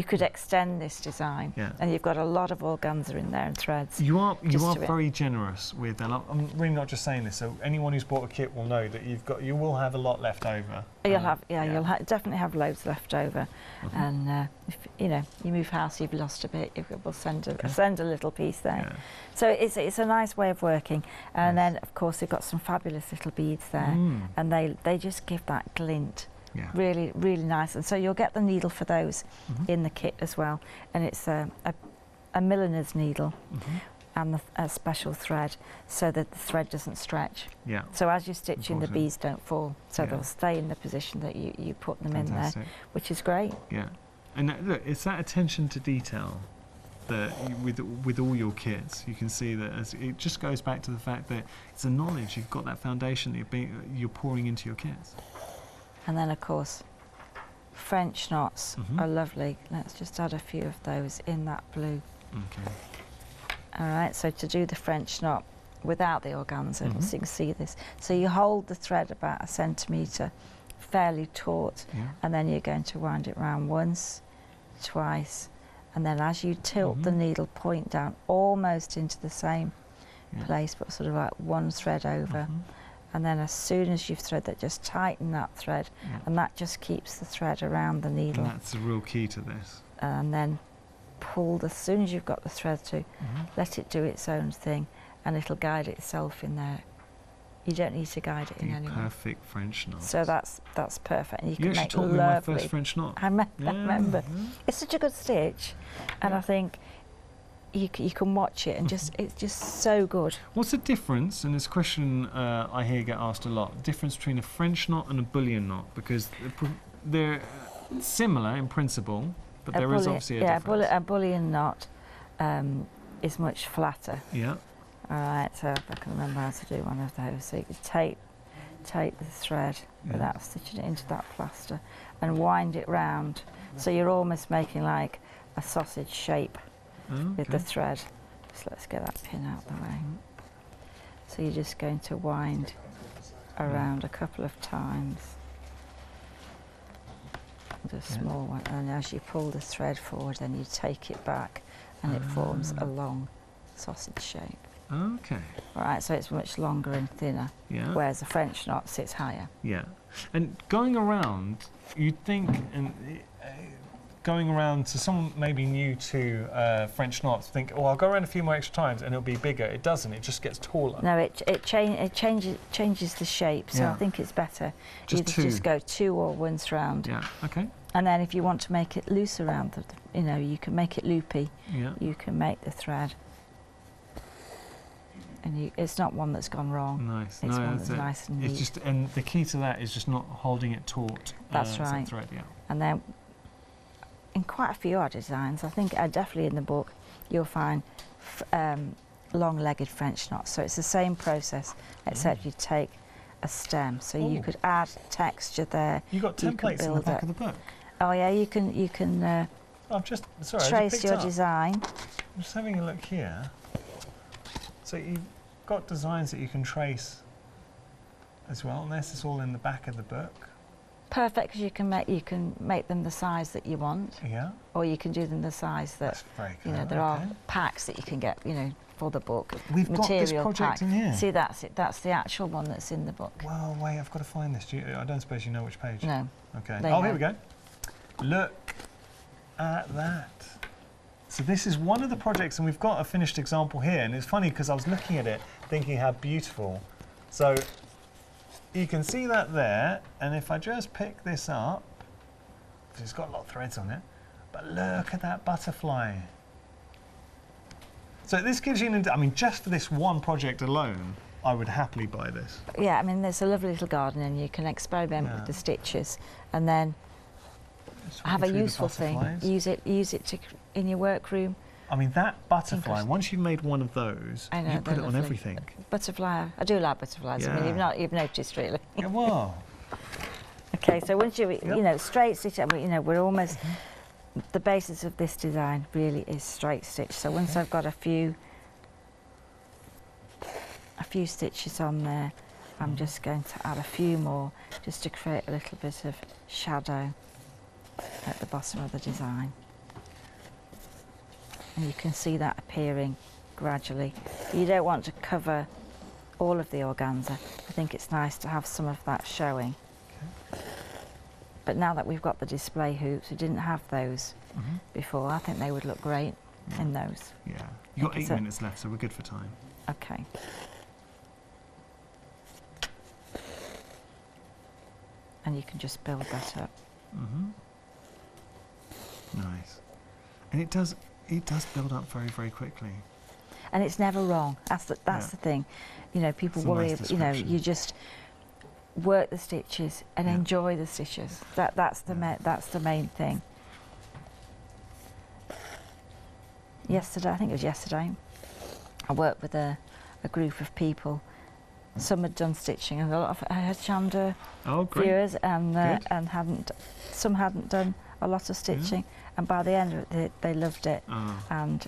could extend this design, and you've got a lot of organza in there and threads. You are very generous with, and I'm really not just saying this. So anyone who's bought a kit will know that you will have a lot lot left over. You'll definitely have loads left over, and if you move house, you've lost a bit. We'll send a little piece there. So it's a nice way of working, and then of course they've got some fabulous little beads there, and they just give that glint. Really, really nice. And so you'll get the needle for those in the kit as well, and it's a milliner's needle. And a special thread, so that the thread doesn't stretch. So as you're stitching, the beads don't fall, so they'll stay in the position that you put them in there, which is great. And look, it's that attention to detail that with all your kits, you can see that it just goes back to the fact that it's a knowledge. You've got that foundation that you're pouring into your kits. And then of course, French knots are lovely. Let's just add a few of those in that blue. All right, so to do the French knot without the organza, so you can see this. So you hold the thread about 1 centimetre, fairly taut, and then you're going to wind it round once, twice, and then as you tilt the needle point down almost into the same place, but sort of like one thread over, and then as soon as you've thread that, just tighten that thread, and that just keeps the thread around the needle. And that's the real key to this. And then pull, as soon as you've got the thread through, let it do its own thing, and it'll guide itself in there. You don't need to guide it in any way. Perfect French knot. So that's perfect. And you can make taught me my first French knot. I remember. It's such a good stitch, and I think you can watch it and it's just so good. What's the difference? And this question I hear get asked a lot. Difference between a French knot and a bullion knot, because they're similar in principle, but there is obviously a difference. A bullion knot is much flatter. Yeah. All right, so I can remember how to do one of those. So you take the thread without stitching it into that plaster and wind it round. So you're almost making like a sausage shape with the thread. So let's get that pin out the way. So you're just going to wind around a couple of times. A small one, and as you pull the thread forward, then you take it back, and it forms a long sausage shape. Okay. All right, so it's much longer and thinner, whereas the French knot sits higher. Yeah, and going around, you'd think, going around to someone maybe new to French knots, think, oh, I'll go around a few more extra times and it'll be bigger. It doesn't. It just gets taller. No, it changes the shape. So I think it's better just go 2 or 1 round. Yeah. Okay. And then if you want to make it loose around, you can make it loopy. Yeah. You can make the thread. And it's not one that's gone wrong. Nice. It's one that's nice and neat. It's just, and the key to that is just not holding it taut. That's right. Thread, yeah. And then in quite a few of our designs, I think definitely in the book, you'll find long-legged French knots. So it's the same process, except you take a stem. So you could add texture there. You've got templates in the back of the book. Oh yeah, you can trace your design. I'm just having a look here. So you've got designs that you can trace as well, and this is all in the back of the book. Perfect, because you can make them the size that you want. Yeah. Or you can do them the size that That's very cool. there are packs that you can get, for the book. We've got this project in here. See, that's it. That's the actual one that's in the book. Well, wait, I've got to find this. I don't suppose you know which page. No. Okay. Oh, here we go. Look at that. So this is one of the projects, and we've got a finished example here. And it's funny because I was looking at it, thinking how beautiful. So you can see that there, and if I just pick this up, it's got a lot of threads on it, but look at that butterfly. So this gives you just for this one project alone, I would happily buy this. Yeah, there's a lovely little garden, and you can experiment with the stitches, and then have a useful thing. Use it in your workroom. That butterfly, once you've made one of those, you put it on everything. Butterfly, I do like butterflies. Yeah. You've noticed, really. Yeah, well. Okay, so once you straight stitch, we're almost, the basis of this design really is straight stitch. So once I've got a few stitches on there, I'm just going to add a few more just to create a little bit of shadow at the bottom of the design. And you can see that appearing gradually. You don't want to cover all of the organza. I think it's nice to have some of that showing. Okay. But now that we've got the display hoops, we didn't have those before. I think they would look great in those. Yeah. You've got 8 minutes left, so we're good for time. Okay. And you can just build that up. Nice. And it does build up very, very quickly. And it's never wrong. That's the thing. People worry. You just work the stitches and enjoy the stitches. That's the main thing. Yesterday, I think it was yesterday, I worked with a group of people. Some had done stitching, and a lot of Hochanda viewers, and some hadn't done a lot of stitching. And by the end of it, they loved it. And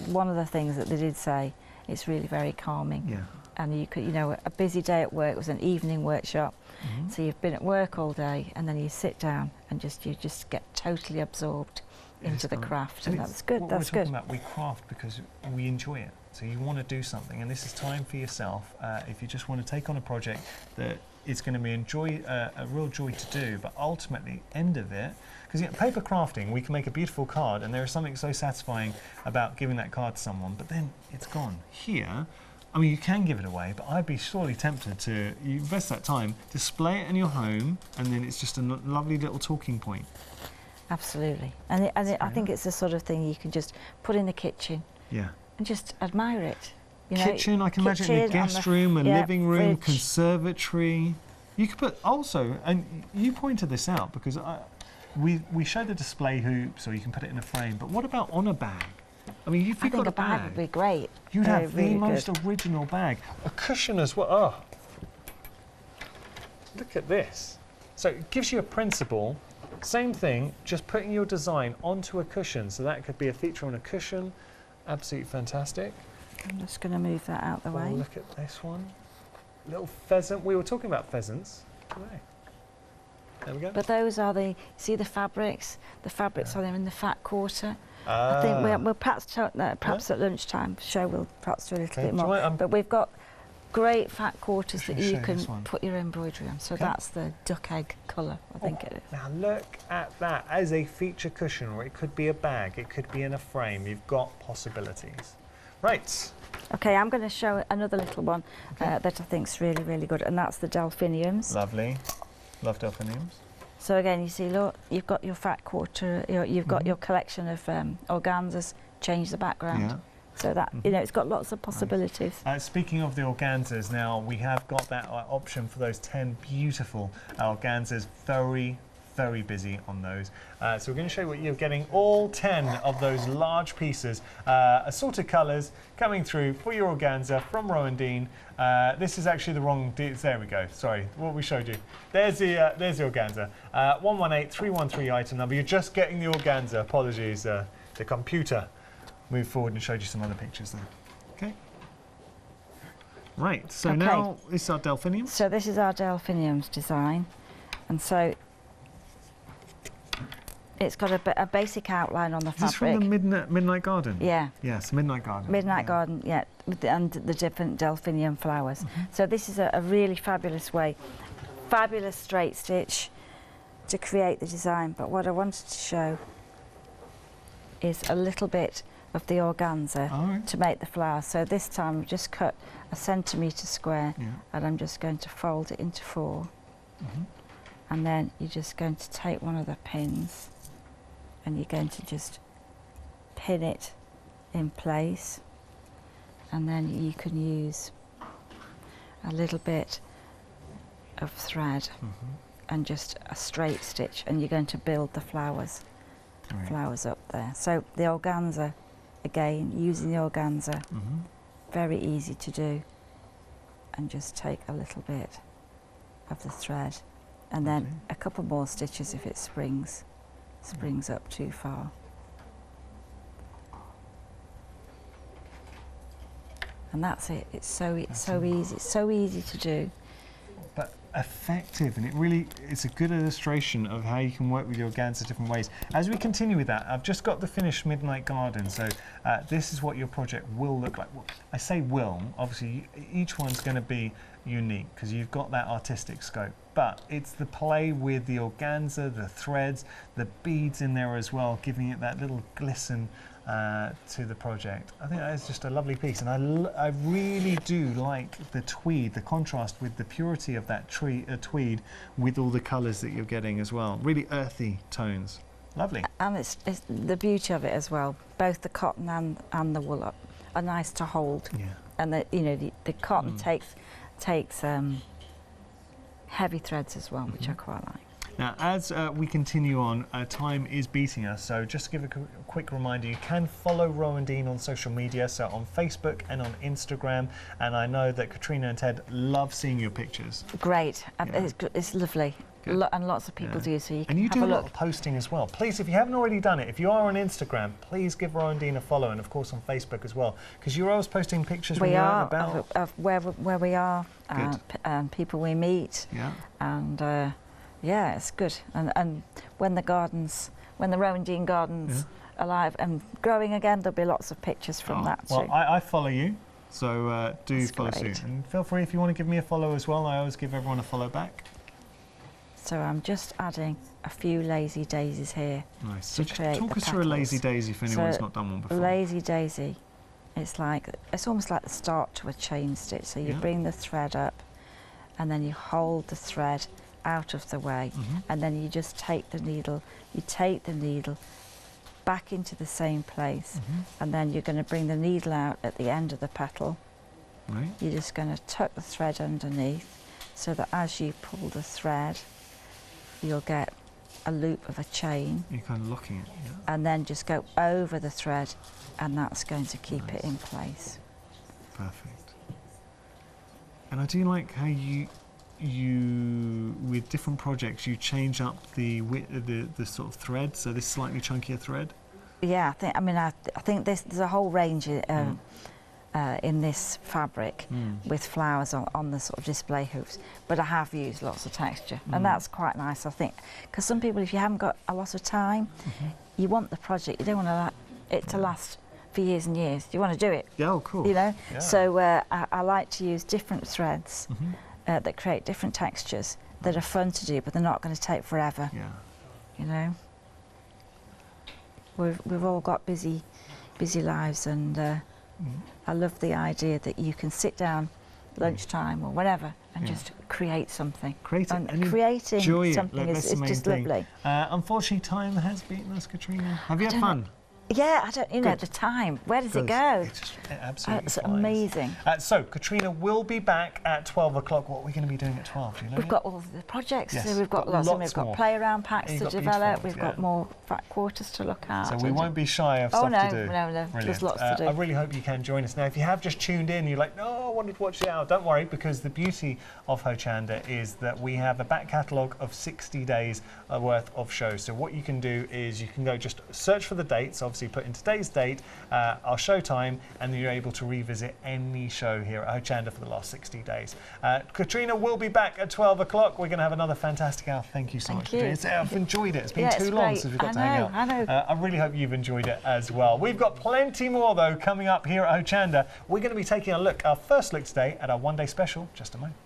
one of the things that they did say, it's really very calming. Yeah. And you could, a busy day at work was an evening workshop. So you've been at work all day, and then you sit down and you just get totally absorbed into the craft, and that's good. That's good. We're talking about, we craft because we enjoy it. So you want to do something, and this is time for yourself. If you just want to take on a project that it's going to be a real joy to do, but ultimately, end of it, because paper crafting, we can make a beautiful card, and there is something so satisfying about giving that card to someone, but then it's gone. Here, I mean, you can give it away, but I'd be sorely tempted to invest that time, display it in your home, and then it's just a lovely little talking point. Absolutely, and I think it's the sort of thing you can just put in the kitchen. Yeah. And just admire it. You know, kitchen, I can imagine a guest room, a living room, fridge. Conservatory. You could put also, and you pointed this out because we showed the display hoop, so you can put it in a frame. But what about on a bag? I mean, if you've got a bag would be great. You'd have the most original bag. A cushion as well. Oh, look at this. So it gives you a principle. Same thing, just putting your design onto a cushion. So that could be a feature on a cushion. Absolutely fantastic. I'm just going to move that out the way. Look at this one. Little pheasant. We were talking about pheasants today. There we go. But those are see the fabrics? The fabrics are in the fat quarter. I think we'll perhaps at lunchtime we'll perhaps do a little bit more. But we've got great fat quarters that you can put your embroidery on. So that's the duck egg colour, I think it is. Now look at that as a feature cushion, or it could be a bag, it could be in a frame. You've got possibilities. Right. Okay, I'm going to show another little one that I think's really, really good, and that's the delphiniums. Lovely. Love delphiniums. So again, you see, look, you've got your fat quarter, you've got your collection of organzas, change the background. Yeah. So that, you know, it's got lots of possibilities. Nice. Speaking of the organzas, now we have got that option for those 10 beautiful organzas. Very, very busy on those. So we're going to show you what you're getting. All 10 of those large pieces, assorted colours coming through for your organza from Rowandean. This is actually the wrong, there we go, sorry, what we showed you. There's the organza. 118313 item number. You're just getting the organza, apologies, the computer moved forward and showed you some other pictures there. Okay. Right, so now this is our delphiniums. So this is our delphiniums design, and so it's got a basic outline on the fabric. Is this from the Midnight Garden? Yeah. Yes, Midnight Garden. Midnight Garden, yeah, and the different delphinium flowers. So this is a really fabulous way, fabulous straight stitch to create the design. But what I wanted to show is a little bit of the organza to make the flower. So this time I've just cut a centimetre square, and I'm just going to fold it into 4. And then you're just going to take one of the pins and you're going to just pin it in place, and then you can use a little bit of thread and just a straight stitch, and you're going to build the flowers up there. So the organza, again, using the organza, very easy to do, and just take a little bit of the thread, and then a couple more stitches if it springs up too far. And that's it. It's so easy. It's so easy to do. But effective, and it's a good illustration of how you can work with your organza different ways. As we continue with that, I've just got the finished Midnight Garden, so this is what your project will look like. Well, I say will, obviously each one's going to be unique because you've got that artistic scope, but it's the play with the organza, the threads, the beads in there as well, giving it that little glisten to the project. I think that is just a lovely piece, and I really do like the tweed, the contrast with the purity of that tweed with all the colours that you're getting as well. Really earthy tones. Lovely. And it's the beauty of it as well. Both the cotton and the wool are nice to hold. Yeah. And the cotton takes heavy threads as well, which I quite like. Now, as we continue on, time is beating us, so just to give a quick reminder, you can follow Rowandean on social media, so on Facebook and on Instagram, and I know that Katrina and Ted love seeing your pictures. Great, it's lovely. And lots of people do, so you can have a look. And you do a lot of posting as well. Please, if you haven't already done it, if you are on Instagram, please give Rowandean a follow, and of course on Facebook as well, because you're always posting pictures when you're out and about. Of where we are, and people we meet, and yeah, it's good. And when the gardens when the Rowandean Garden's alive and growing again, there'll be lots of pictures from that too. Well, I follow you, so do That's follow great. suit. And feel free if you want to give me a follow as well. I always give everyone a follow back. So I'm just adding a few lazy daisies here. Nice. So to just create talk the us through a lazy petals. daisy if anyone's So not done one before. Lazy daisy, it's almost like the start to a chain stitch. So you bring the thread up, and then you hold the thread out of the way, and then you just take the needle. You take the needle back into the same place, and then you're going to bring the needle out at the end of the petal. Right. You're just going to tuck the thread underneath, so that as you pull the thread, you'll get a loop of a chain. You're kind of locking it, and then just go over the thread, and that's going to keep it in place. Perfect. And I do like how you with different projects you change up the sort of thread, so this slightly chunkier thread. Yeah, I think there's a whole range in this fabric with flowers on the sort of display hoops, but I have used lots of texture, and that's quite nice, I think, because some people, if you haven't got a lot of time, you want the project, you don't want it to last for years and years. You want to do it. Yeah, of course. You know, yeah. so I like to use different threads that create different textures that are fun to do, but they're not going to take forever. Yeah. You know, we've all got busy lives, and I love the idea that you can sit down lunchtime or whatever and just create something. Creating something is just lovely. Unfortunately, time has beaten us, Katrina. Have you had fun? Yeah, I don't, you know, the time. Where does it go? It absolutely It's flies. amazing. So, Katrina will be back at 12 o'clock. What are we going to be doing at 12? Do you know? We've got all the projects. Yes, So we've got lots. We've got more. play-around packs You've to got develop. beautiful We've ones, got more fat quarters to look at. So we won't be shy of stuff to do. No. There's Brilliant. lots to do. I really hope you can join us. Now, if you have just tuned in, you're like, no, I wanted to watch the hour. Don't worry, because the beauty of Hochanda is that we have a back catalogue of 60 days worth of shows. So what you can do is you can go just search for the dates, obviously put in today's date, our show time, and then you're able to revisit any show here at Hochanda for the last 60 days. Katrina will be back at 12 o'clock. We're going to have another fantastic hour. Thank you so much, Katrina. I've enjoyed it. It's been too long since we've got to hang out. I know. I really hope you've enjoyed it as well. We've got plenty more, though, coming up here at Hochanda. We're going to be taking a look, our first look today, at our one-day special. Just a moment.